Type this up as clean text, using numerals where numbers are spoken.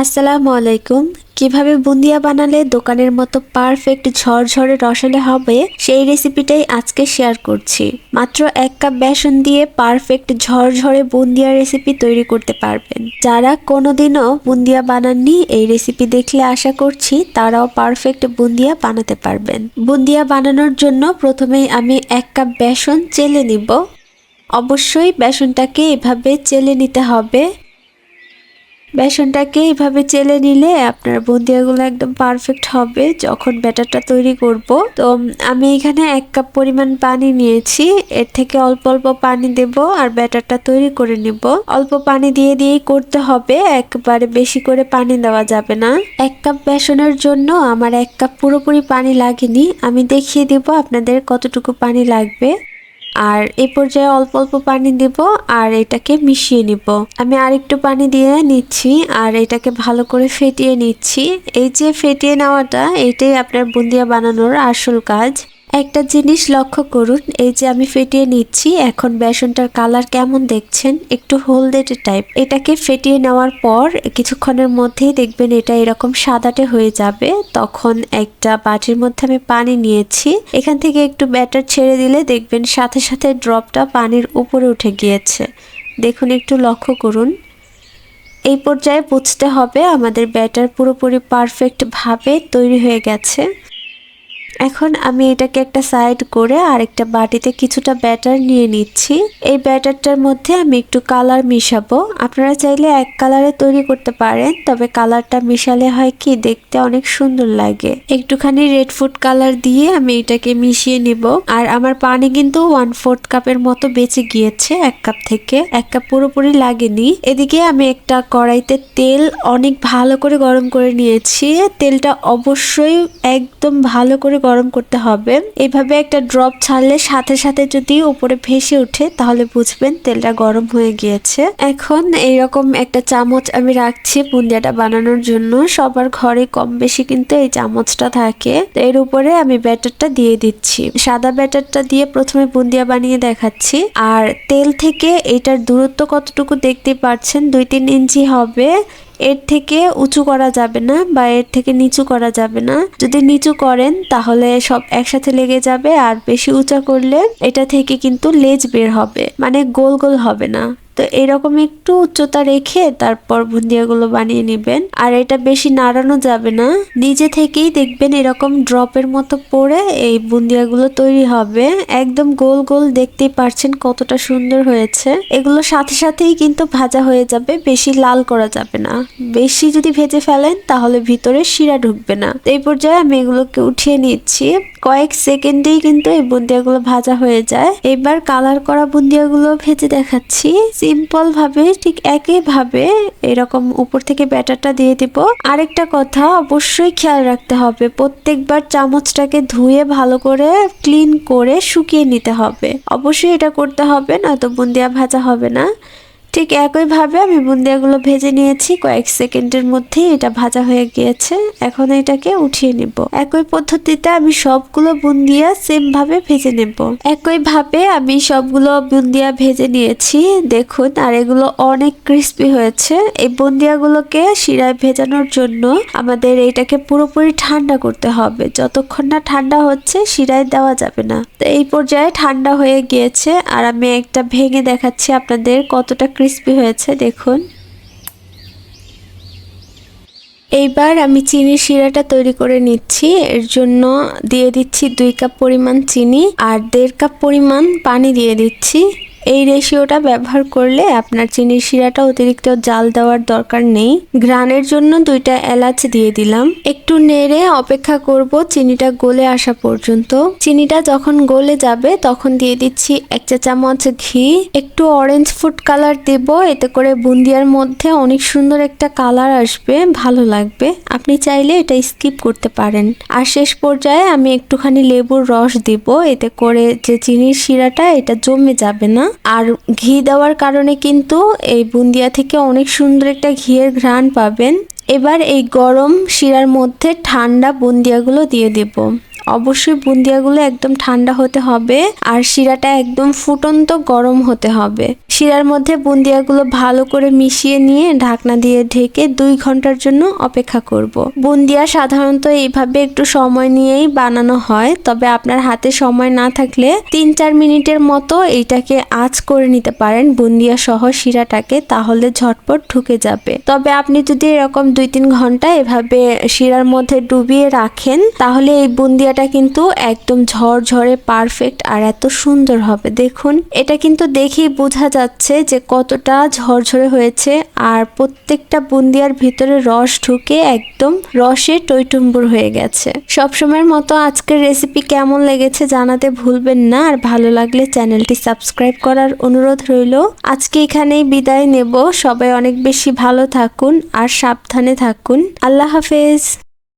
আসসালামু আলাইকুম। কিভাবে বুন্দিয়া বানালে দোকানের মতো পারফেক্ট ঝরঝরে রসালো হবে সেই রেসিপিটাই আজকে শেয়ার করছি। মাত্র 1 কাপ বেসন দিয়ে পারফেক্ট ঝরঝরে বুন্দিয়া রেসিপি তৈরি করতে পারবেন। যারা কোনোদিনও বুন্দিয়া বানাননি এই রেসিপি দেখলে আশা করছি তারাও পারফেক্ট বুন্দিয়া বানাতে পারবেন। বুন্দিয়া বানানোর জন্য প্রথমেই আমি 1 কাপ বেসন চেলে নিব। অবশ্যই বেসনটাকে এভাবে চেলে নিতে হবে। বেসনটাকে এভাবে চেলে নিলে আপনার বুন্দিয়াগুলো একদম পারফেক্ট হবে যখন ব্যাটারটা তৈরি করব। তো আমি এখানে 1 কাপ পরিমাণ পানি নিয়েছি, এর থেকে অল্প অল্প পানি দেব আর ব্যাটারটা তৈরি করে নেব। অল্প পানি দিয়েই করতে হবে, একবারে বেশি করে পানি দেওয়া যাবে না। 1 কাপ বেসনের জন্য আমার 1 কাপ পুরোপুরি পানি লাগেনি, আমি দেখিয়ে দেব আপনাদের কতটুকু পানি লাগবে। আর এই পর্যায়ে অল্প অল্প পানি দেব আর এটাকে মিশিয়ে নিব। আমি আরেকটু পানি দিয়ে নিচ্ছি আর এটাকে ভালো করে ফেটিয়ে নিচ্ছি। এই যে ফেটিয়ে নেওয়াটা এটাই আপনার বুন্দিয়া বানানোর আসল কাজ। একটা জিনিস লক্ষ্য করুন, এই যে আমি ফেটিয়ে নিচ্ছি, এখন বেসনটার কালার কেমন দেখছেন, একটু হলদেটে টাইপ। এটাকে ফেটিয়ে নেওয়ার পর কিছুক্ষণের মধ্যেই দেখবেন এটা এরকম সাদাটে হয়ে যাবে। তখন একটা বাটির মধ্যে আমি পানি নিয়েছি, এখান থেকে একটু ব্যাটার ছেড়ে দিলে দেখবেন সাথে সাথে ড্রপটা পানির উপরে উঠে গিয়েছে। দেখুন, একটু লক্ষ্য করুন। এই পর্যায়ে বুঝতে হবে আমাদের ব্যাটার পুরোপুরি পারফেক্ট ভাবে তৈরি হয়ে গেছে। এখন আমি এটাকে একটা সাইড করে আরেকটা বাটিতে কিছুটা ব্যাটার নিয়ে নিচ্ছি। এই ব্যাটারটার মধ্যে আমি একটু কালার মিশাবো। আপনারা চাইলে এক কালারে তৈরি করতে পারেন, তবে কালারটা মিশালে হয় কি দেখতে অনেক সুন্দর লাগে। একটুখানি রেড ফুড কালার দিয়ে আমি এটাকে মিশিয়ে নিব। আর আমার পানি কিন্তু 1/4 কাপের মতো বেঁচে গিয়েছে 1 কাপ থেকে। 1 কাপ পুরোপুরি লাগেনি। এদিকে আমি একটা কড়াইতে তেল অনেক ভালো করে গরম করে নিয়েছি। তেলটা অবশ্যই একদম ভালো করে গরম করতে হবে। এইভাবে একটা ড্রপ ছাড়লে সাথে সাথে যদি উপরে ভেসে ওঠে তাহলে বুঝবেন তেলটা গরম হয়ে গিয়েছে। এখন এইরকম একটা চামচ আমি রাখছি বুন্দিয়াটা বানানোর জন্য। সবার ঘরে কম বেশি কিন্তু এই চামচটা থাকে। তো এর উপরে আমি ব্যাটারটা দিয়ে দিচ্ছি। সাদা ব্যাটারটা দিয়ে প্রথমে বুন্দিয়া বানিয়ে দেখাচ্ছি। আর তেল থেকে এটার দূরত্ব কতটুকু দেখতে পাচ্ছেন, 2-3 ইঞ্চি হবে। এর থেকে উঁচু করা যাবে না বা এর থেকে নিচু করা যাবে না। যদি নিচু করেন তাহলে সব একসাথে লেগে যাবে, আর বেশি উঁচা করলে এটা থেকে কিন্তু লেজ বের হবে, মানে গোল গোল হবে না। তো এরকম একটু উচ্চতা রেখে তারপর বুন্দিয়াগুলো বানিয়ে নেবেন। আর এটা বেশি নাড়ানো যাবে না, নিজে থেকেই দেখবেন এরকম ড্রপের মতো পড়ে এই বুন্দিয়াগুলো তৈরি হবে। একদম গোল গোল, দেখতেই পারছেন কতটা সুন্দর হয়েছে। এগুলো সাথে সাথেই কিন্তু ভাজা হয়ে যাবে, বেশি লাল করা যাবে না। বেশি যদি ভেজে ফেলেন তাহলে ভিতরে শিরা ঢুকবে না। এই পর্যায়ে আমি এগুলোকে উঠিয়ে নিচ্ছি। কয়েক সেকেন্ডেই কিন্তু এই বুন্দিয়াগুলো ভাজা হয়ে যায়। এবার কালার করা বুন্দিয়াগুলো ভেজে দেখাচ্ছি সিম্পল ভাবে। ঠিক একইভাবে এরকম উপর থেকে ব্যাটারটা দিয়ে দিব। আরেকটা কথা অবশ্যই খেয়াল রাখতে হবে, প্রত্যেকবার চামচটাকে ধুয়ে ভালো করে ক্লিন করে শুকিয়ে নিতে হবে। অবশ্যই এটা করতে হবে, নয়তো বুন্দিয়া ভাজা হবে না। ঠিক একইভাবে আমি বুন্দিয়াগুলো ভেজে নিয়েছি, কয়েক সেকেন্ডের মধ্যেই এটা ভাজা হয়ে গিয়েছে। এখন এটাকে উঠিয়ে নেব। একই পদ্ধতিতে আমি সবগুলো বুন্দিয়া সেম ভাবে ভেজে নেব। একইভাবে আমি সবগুলো বুন্দিয়া ভেজে নিয়েছি দেখুন, আর এগুলো অনেক ক্রিস্পি হয়েছে। এই বুন্দিয়াগুলোকে শিরায় ভেজানোর জন্য আমাদের এটাকে পুরোপুরি ঠান্ডা করতে হবে। যতক্ষণ না ঠান্ডা হচ্ছে শিরায় দেওয়া যাবে না। তো এই পর্যায়ে ঠান্ডা হয়ে গিয়েছে আর আমি একটা ভেঙে দেখাচ্ছি আপনাদের কতটা ক্রিস্পি হয়েছে দেখুন। এইবার আমি চিনির শিরাটা তৈরি করে নিচ্ছি। এর জন্য দিয়ে দিচ্ছি 2 কাপ পরিমাণ চিনি আর 1.5 কাপ পরিমাণ পানি দিয়ে দিচ্ছি। এই রেশিওটা ব্যবহার করলে আপনার চিনির শিরাটা অতিরিক্ত জাল দেওয়ার দরকার নেই। ঘ্রাণের জন্য 2টা এলাচ দিয়ে দিলাম। একটু নেড়ে অপেক্ষা করব চিনিটা গলে আসা পর্যন্ত। চিনিটা যখন গলে যাবে তখন দিয়ে দিচ্ছি 1 চা চামচ ঘি। একটু অরেঞ্জ ফুড কালার দেব, এতে করে বুন্দিয়ার মধ্যে অনেক সুন্দর একটা কালার আসবে, ভালো লাগবে। আপনি চাইলে এটা স্কিপ করতে পারেন। আর শেষ পর্যায়ে আমি একটুখানি লেবুর রস দিব, এতে করে যে চিনির শিরাটা এটা জমে যাবে না। আর ঘি দেওয়ার কারণে কিন্তু এই বুন্দিয়া থেকে অনেক সুন্দর একটা ঘিয়ের ঘ্রাণ পাবেন। এবার এই গরম শিরার মধ্যে ঠান্ডা বুন্দিয়াগুলো দিয়ে দেব। অবশ্যই বুন্দিয়াগুলো একদম ঠান্ডা হতে হবে আর শিরাটা একদম ফুটন্ত গরম হতে হবে। শিরার মধ্যে বুন্দিয়াগুলো ভালো করে মিশিয়ে নিয়ে ঢাকনা দিয়ে ঢেকে 2 ঘন্টার জন্য অপেক্ষা করব। বুন্দিয়া সাধারণত এইভাবে একটু সময় নিয়েই বানানো হয়, তবে আপনার হাতে সময় না থাকলে 3-4 মিনিটের মতো এইটাকে আঁচ করে নিতে পারেন বুন্দিয়া সহ শিরাটাকে, তাহলে ঝটপট ঢুকে যাবে। তবে আপনি যদি এরকম 2-3 ঘন্টা এভাবে শিরার মধ্যে ডুবিয়ে রাখেন তাহলে এই বুন্দিয়াটা কিন্তু একদম ঝরঝরে পারফেক্ট আর এত সুন্দর হবে। দেখুন, এটা কিন্তু দেখেই বোঝা যাচ্ছে যে কতটা ঝরঝরে হয়েছে আর প্রত্যেকটা বুন্দিয়ার ভিতরে রস ঢুকে একদম রসে টইটুম্বুর হয়ে গেছে। সবসময়ের মতো আজকের রেসিপি কেমন লেগেছে জানাতে ভুলবেন না, আর ভালো লাগলে চ্যানেলটি সাবস্ক্রাইব করার অনুরোধ রইল। আজকে এখানেই বিদায় নেব। সবাই অনেক বেশি ভালো থাকুন আর সাবধানে থাকুন। আল্লাহ হাফেজ।